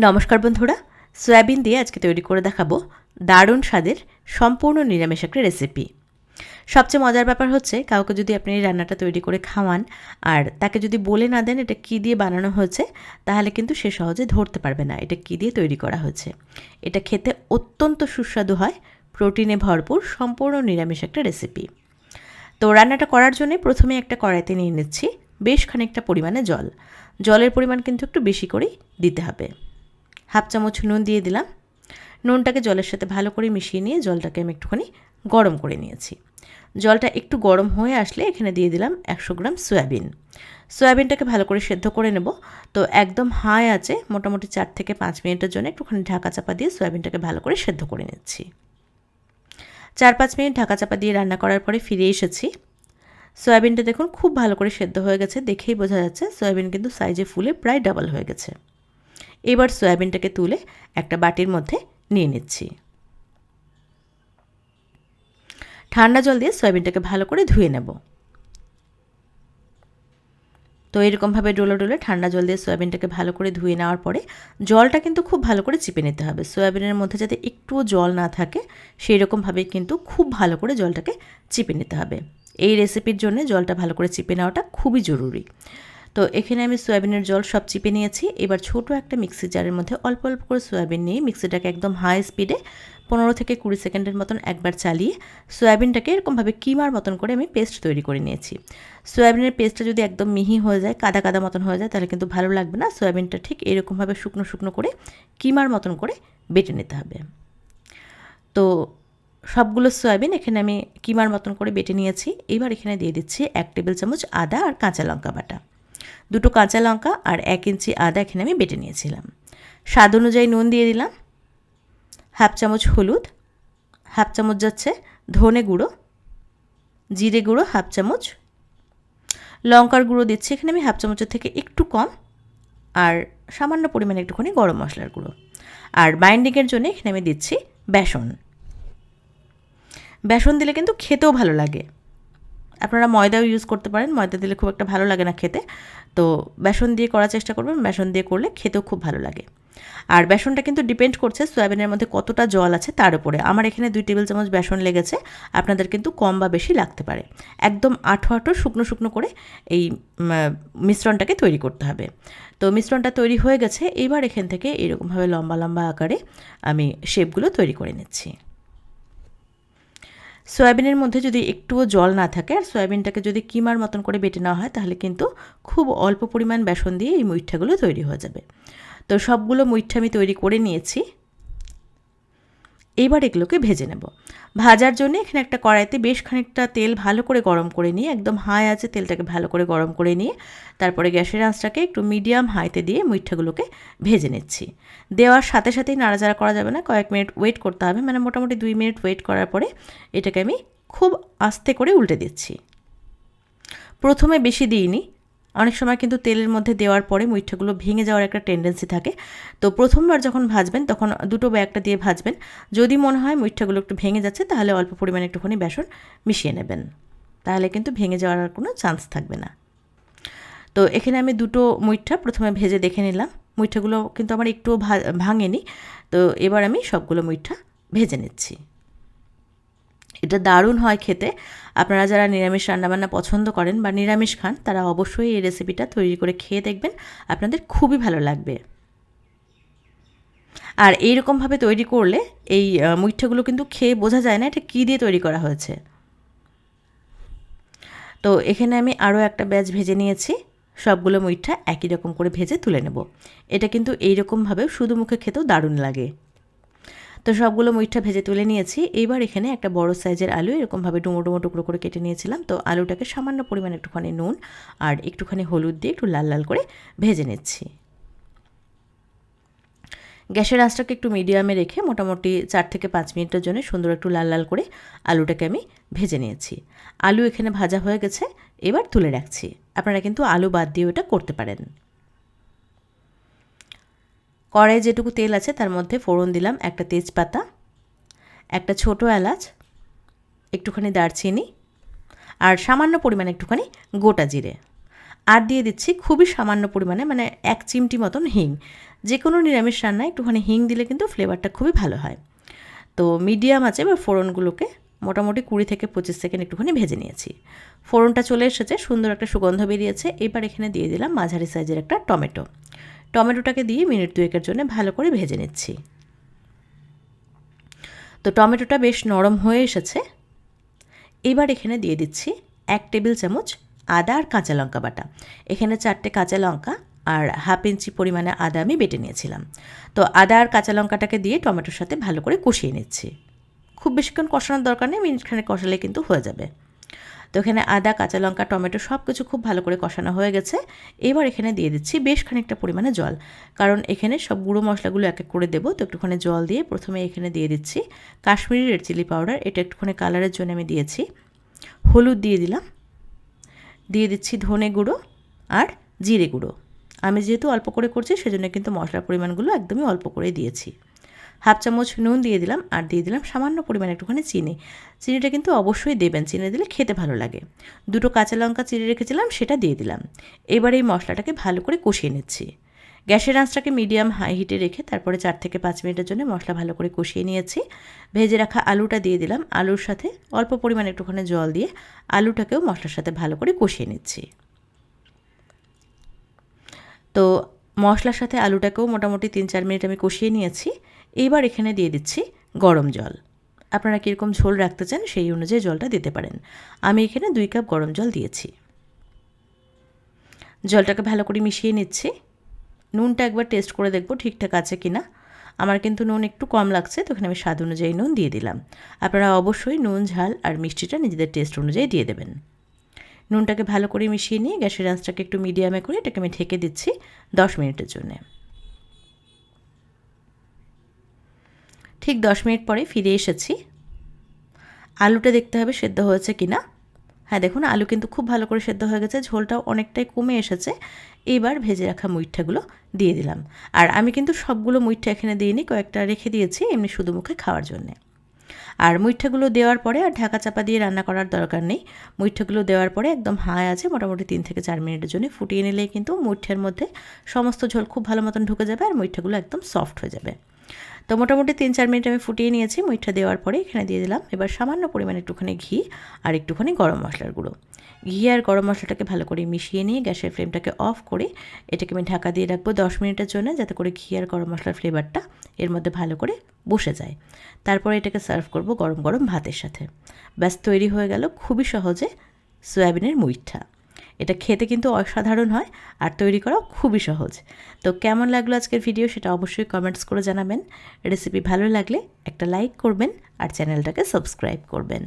নমস্কার বন্ধুরা, সয়াবিন দিয়ে আজকে তৈরি করে দেখাবো দারুণ স্বাদের সম্পূর্ণ নিরামিষ একটা রেসিপি। সবচেয়ে মজার ব্যাপার হচ্ছে কাউকে যদি আপনি এই রান্নাটা তৈরি করে খাওয়ান আর তাকে যদি বলে না দেন এটা কী দিয়ে বানানো হয়েছে, তাহলে কিন্তু সে সহজে ধরতে পারবে না এটা কী দিয়ে তৈরি করা হয়েছে। এটা খেতে অত্যন্ত সুস্বাদু হয়, প্রোটিনে ভরপুর সম্পূর্ণ নিরামিষ একটা রেসিপি। তো রান্নাটা করার জন্য প্রথমে একটা কড়াইতে নিয়ে নিচ্ছি বেশ খানিকটা পরিমাণে জল। জলের পরিমাণ কিন্তু একটু বেশি করেই দিতে হবে। হাফ চামচ নুন দিয়ে দিলাম। নুনটাকে জলের সাথে ভালো করে মিশিয়ে নিয়ে জলটাকে আমি একটুখানি গরম করে নিয়েছি। জলটা একটু গরম হয়ে আসলে এখানে দিয়ে দিলাম 100 গ্রাম সয়াবিন। সয়াবিনটাকে ভালো করে সেদ্ধ করে নেব। তো একদম হাই আছে মোটামুটি 4 থেকে 5 মিনিটের জন্য একটুখানি ঢাকা চাপা দিয়ে সয়াবিনটাকে ভালো করে সেদ্ধ করে নিচ্ছি। 4-5 মিনিট ঢাকা চাপা দিয়ে রান্না করার পরে ফিরে এসেছি। সয়াবিনটা দেখুন খুব ভালো করে সেদ্ধ হয়ে গেছে, দেখেই বোঝা যাচ্ছে সয়াবিন কিন্তু সাইজে ফুলে প্রায় ডাবল হয়ে গেছে। এবার সয়াবিনটাকে তুলে একটা বাটির মধ্যে নিয়ে নিচ্ছি। ঠান্ডা জল দিয়ে সয়াবিনটাকে ভালো করে ধুয়ে নেব। তো এরকমভাবে ডোলে ডোলে ঠান্ডা জল দিয়ে সয়াবিনটাকে ভালো করে ধুয়ে নেওয়ার পরে জলটা কিন্তু খুব ভালো করে চিপে নিতে হবে। সয়াবিনের মধ্যে যাতে একটুও জল না থাকে সেই রকমভাবেই কিন্তু খুব ভালো করে জলটাকে চিপে নিতে হবে। এই রেসিপির জন্য জলটা ভালো করে চিপে নেওয়াটা খুবই জরুরি। তো এখানে আমি সয়াবিনের জল সব চিপে নিয়েছি। এবার ছোট একটা মিক্সি জারের মধ্যে অল্প অল্প করে সয়াবিন নিয়ে মিক্সিটাকে একদম হাই স্পিডে 15 থেকে 20 সেকেন্ডের মতন একবার চালিয়ে সয়াবিনটাকে এরকমভাবে কিমার মতন করে আমি পেস্ট তৈরি করে নিয়েছি। সয়াবিনের পেস্টটা যদি একদম মিহি হয়ে যায়, কাদা কাদা মতন হয়ে যায়, তাহলে কিন্তু ভালো লাগবে না। সয়াবিনটা ঠিক এরকমভাবে শুকনো শুকনো করে কিমার মতন করে বেটে নিতে হবে। তো সবগুলো সয়াবিন এখানে আমি কিমার মতন করে বেটে নিয়েছি। এবার এখানে দিয়ে দিচ্ছি 1 টেবিল চামচ আদা আর কাঁচা লঙ্কা বাটা। 2টো কাঁচা লঙ্কা আর 1 ইঞ্চি আদা এখানে আমি বেটে নিয়েছিলাম। স্বাদ অনুযায়ী নুন দিয়ে দিলাম। হাফ চামচ হলুদ, হাফ চামচ যাচ্ছে ধনে গুঁড়ো, জিরে গুঁড়ো হাফ চামচ, লঙ্কার গুঁড়ো দিচ্ছি এখানে আমি হাফ চামচের থেকে একটু কম, আর সামান্য পরিমাণে একটুখানি গরম মশলার গুঁড়ো। আর বাইন্ডিংয়ের জন্য এখানে আমি দিচ্ছি বেসন। বেসন দিলে কিন্তু খেতেও ভালো লাগে। আপনারা ময়দাও ইউজ করতে পারেন, ময়দা দিলে খুব একটা ভালো লাগে না খেতে। তো বেসন দিয়ে করার চেষ্টা করবেন, বেসন দিয়ে করলে খেতেও খুব ভালো লাগে। আর বেসনটা কিন্তু ডিপেন্ড করছে সয়াবিনের মধ্যে কতটা জল আছে তার উপরে। আমার এখানে 2 টেবিল চামচ বেসন লেগেছে, আপনাদের কিন্তু কম বা বেশি লাগতে পারে। একদম আঠো আঠো শুকনো শুকনো করে এই মিশ্রণটাকে তৈরি করতে হবে। তো মিশ্রণটা তৈরি হয়ে গেছে। এবার এখান থেকে এরকমভাবে লম্বা লম্বা আকারে আমি শেপগুলো তৈরি করে নিচ্ছি। সয়াবিনের মধ্যে যদি একটুও জল না থাকে আর সয়াবিনটাকে যদি কিমার মতন করে বেটে নেওয়া হয়, তাহলে কিন্তু খুব অল্প পরিমাণ বেসন দিয়ে এই মুইঠাগুলো তৈরি হয়ে যাবে। তো সবগুলো মুইঠা আমি তৈরি করে নিয়েছি। এবার এগুলোকে ভেজে নেব। ভাজার জন্য এখানে একটা কড়াইতে বেশ খানিকটা তেল ভালো করে গরম করে নিয়ে, একদম হাই আছে তেলটাকে ভালো করে গরম করে নিয়ে তারপরে গ্যাসের আঁচটাকে একটু মিডিয়াম হাইতে দিয়ে মুইঠাগুলোকে ভেজে নিচ্ছি। দেওয়ার সাথে সাথেই নাড়াচাড়া করা যাবে না, কয়েক মিনিট ওয়েট করতে হবে। মানে মোটামুটি 2 মিনিট ওয়েট করার পরে এটাকে আমি খুব আস্তে করে উল্টে দিচ্ছি। প্রথমে বেশি দিইনি, অনেক সময় কিন্তু তেলের মধ্যে দেওয়ার পরে মুইঠাগুলো ভেঙে যাওয়ার একটা টেন্ডেন্সি থাকে। তো প্রথমবার যখন ভাজবেন তখন দুটো বা একটা দিয়ে ভাজবেন। যদি মনে হয় মুইঠাগুলো একটু ভেঙে যাচ্ছে, তাহলে অল্প পরিমাণে একটুখানি বেসন মিশিয়ে নেবেন, তাহলে কিন্তু ভেঙে যাওয়ার আর কোনো চান্স থাকবে না। তো এখানে আমি দুটো মুইঠা প্রথমে ভেজে দেখে নিলাম। মুইঠাগুলো কিন্তু আমার একটুও ভাঙেনি। তো এবার আমি সবগুলো মুইঠা ভেজে নিচ্ছি। এটা দারুণ হয় খেতে। আপনারা যারা নিরামিষ রান্নাবান্না পছন্দ করেন বা নিরামিষ খান, তারা অবশ্যই এই রেসিপিটা তৈরি করে খেয়ে দেখবেন, আপনাদের খুবই ভালো লাগবে। আর এইরকমভাবে তৈরি করলে এই মুইঠাগুলো কিন্তু খেয়ে বোঝা যায় না এটা কী দিয়ে তৈরি করা হয়েছে। তো এখানে আমি আরও একটা ব্যাচ ভেজে নিয়েছি। সবগুলো মুইঠা একই রকম করে ভেজে তুলে নেব। এটা কিন্তু এইরকমভাবেও শুধু মুখে খেতেও দারুণ লাগে। তো সবগুলো মুইঠা ভেজে তুলে নিয়েছি। এবার এখানে একটা বড় সাইজের আলু এরকমভাবে ডুমো ডুমো টুকরো করে কেটে নিয়েছিলাম। তো আলুটাকে সামান্য পরিমাণে একটুখানি নুন আর একটুখানি হলুদ দিয়ে একটু লাল লাল করে ভেজে নিচ্ছি। গ্যাসের আঁচটাকে একটু মিডিয়ামে রেখে মোটামুটি 4 থেকে 5 মিনিটের জন্য সুন্দর একটু লাল লাল করে আলুটাকে আমি ভেজে নিয়েছি। আলু এখানে ভাজা হয়ে গেছে, এবার তুলে রাখছি। আপনারা কিন্তু আলু বাদ দিয়ে ওটা করতে পারেন। কড়াইয়ে যেটুকু তেল আছে তার মধ্যে ফোড়ন দিলাম একটা তেজপাতা, একটা ছোট এলাচ, একটুখানি দারচিনি আর সামান্য পরিমাণে একটুখানি গোটা জিরে। আর দিয়ে দিচ্ছি খুবই সামান্য পরিমাণে, মানে 1 চিমটি মতন হিং। যে কোনো নিরামিষ রান্নায় একটুখানি হিং দিলে কিন্তু ফ্লেভারটা খুবই ভালো হয়। তো মিডিয়াম আছে বা ফোড়নগুলোকে মোটামুটি 20 থেকে 25 সেকেন্ড একটুখানি ভেজে নিয়েছি। ফোড়নটা চলে এসেছে, সুন্দর একটা সুগন্ধ বেরিয়েছে। এবার এখানে দিয়ে দিলাম মাঝারি সাইজের একটা টমেটো। টমেটোটাকে দিয়ে মিনিট 2-এর জন্য ভালো করে ভেজে নিচ্ছি। তো টমেটোটা বেশ নরম হয়ে এসেছে। এবার এখানে দিয়ে দিচ্ছি 1 টেবিল চামচ আদা আর কাঁচা লঙ্কা বাটা। এখানে 4টে কাঁচা লঙ্কা আর হাফ ইঞ্চি পরিমাণে আদা আমি বেটে নিয়েছিলাম। তো আদা আর কাঁচা লঙ্কাটাকে দিয়ে টমেটোর সাথে ভালো করে কষিয়ে নিচ্ছি। খুব বেশিক্ষণ কষানোর দরকার নেই, মিনিটখানেক কষালে কিন্তু হয়ে যাবে। তো এখানে আদা, কাঁচা লঙ্কা, টমেটো সব কিছু খুব ভালো করে কষানো হয়ে গেছে। এবার এখানে দিয়ে দিচ্ছি বেশ খানিকটা পরিমাণে জল, কারণ এখানে সব গুঁড়ো মশলাগুলো এক এক করে দেবো। তো একটুখানি জল দিয়ে প্রথমে এখানে দিয়ে দিচ্ছি কাশ্মীরি রেড চিলি পাউডার, এটা একটুখানি কালারের জন্য আমি দিয়েছি। হলুদ দিয়ে দিলাম, দিয়ে দিচ্ছি ধনে গুঁড়ো আর জিরে গুঁড়ো। আমি যেহেতু অল্প করে করছি সেজন্য কিন্তু মশলার পরিমাণগুলো একদমই অল্প করে দিয়েছি। হাফ চামচ নুন দিয়ে দিলাম আর দিয়ে দিলাম সামান্য পরিমাণে একটুখানি চিনি। চিনিটা কিন্তু অবশ্যই দেবেন, চিনি দিলে খেতে ভালো লাগে। 2টো কাঁচা লঙ্কা চিড়ে রেখেছিলাম সেটা দিয়ে দিলাম। এবার এই মশলাটাকে ভালো করে কষিয়ে নিচ্ছি। গ্যাসের আঁচটাকে মিডিয়াম হাই হিটে রেখে তারপরে 4 থেকে 5 মিনিটের জন্য মশলা ভালো করে কষিয়ে নিয়েছি। ভেজে রাখা আলুটা দিয়ে দিলাম। আলুর সাথে অল্প পরিমাণে একটুখানি জল দিয়ে আলুটাকেও মশলার সাথে ভালো করে কষিয়ে নিচ্ছি। তো মশলার সাথে আলুটাকেও মোটামুটি 3-4 মিনিট আমি কষিয়ে নিয়েছি। এইবার এখানে দিয়ে দিচ্ছি গরম জল। আপনারা কীরকম ঝোল রাখতে চান সেই অনুযায়ী জলটা দিতে পারেন। আমি এখানে 2 কাপ গরম জল দিয়েছি। জলটাকে ভালো করে মিশিয়ে নিচ্ছি। নুনটা একবার টেস্ট করে দেখব ঠিকঠাক আছে কি না। আমার কিন্তু নুন একটু কম লাগছে, তো এখানে আমি স্বাদ অনুযায়ী নুন দিয়ে দিলাম। আপনারা অবশ্যই নুন, ঝাল আর মিষ্টিটা নিজেদের টেস্ট অনুযায়ী দিয়ে দেবেন। নুনটাকে ভালো করে মিশিয়ে নিয়ে গ্যাসের আঁচটাকে একটু মিডিয়ামে করে এটাকে আমি ঢেকে দিচ্ছি 10 মিনিটের জন্য। ঠিক 10 মিনিট পরে ফিরে এসেছি। আলুটা দেখতে হবে সেদ্ধ হয়েছে কি না। হ্যাঁ, দেখুন আলু কিন্তু খুব ভালো করে সেদ্ধ হয়ে গেছে, ঝোলটাও অনেকটাই কমে এসেছে। এবার ভেজে রাখা মুইঠাগুলো দিয়ে দিলাম। আর আমি কিন্তু সবগুলো মুইঠা এখানে দিইনি, কয়েকটা রেখে দিয়েছি এমনি শুধু মুখে খাওয়ার জন্যে। আর মুইঠাগুলো দেওয়ার পরে আর ঢাকা চাপা দিয়ে রান্না করার দরকার নেই। মুইঠাগুলো দেওয়ার পরে একদম হাই আছে মোটামুটি 3 থেকে 4 মিনিটের জন্য ফুটিয়ে নিলেই কিন্তু মুইঠার মধ্যে সমস্ত ঝোল খুব ভালো মতন ঢুকে যাবে আর মুইঠাগুলো একদম সফট হয়ে যাবে। তো মোটামুটি 3-4 মিনিট আমি ফুটিয়ে নিয়েছি। মুইঠা দেওয়ার পরে এখানে দিয়ে দিলাম এবার সামান্য পরিমাণে একটুখানি ঘি আর একটুখানি গরম মশলার গুঁড়ো। ঘি আর গরম মশলাটাকে ভালো করে মিশিয়ে নিয়ে গ্যাসের ফ্লেমটাকে অফ করে এটাকে আমি ঢাকা দিয়ে রাখবো 10 মিনিটের জন্য, যাতে করে ঘি আর গরম মশলার ফ্লেভারটা এর মধ্যে ভালো করে বসে যায়। তারপরে এটাকে সার্ভ করব গরম গরম ভাতের সাথে। ব্যাস তৈরি হয়ে গেল খুবই সহজে সয়াবিনের মুইঠা। এটা খেতে কিন্তু অসাধারণ হয় আর তৈরি করাও খুবই সহজ। তো কেমন লাগলো আজকের ভিডিও সেটা অবশ্যই কমেন্টস করে জানাবেন। রেসিপি ভালো লাগলে একটা লাইক করবেন আর চ্যানেলটাকে সাবস্ক্রাইব করবেন।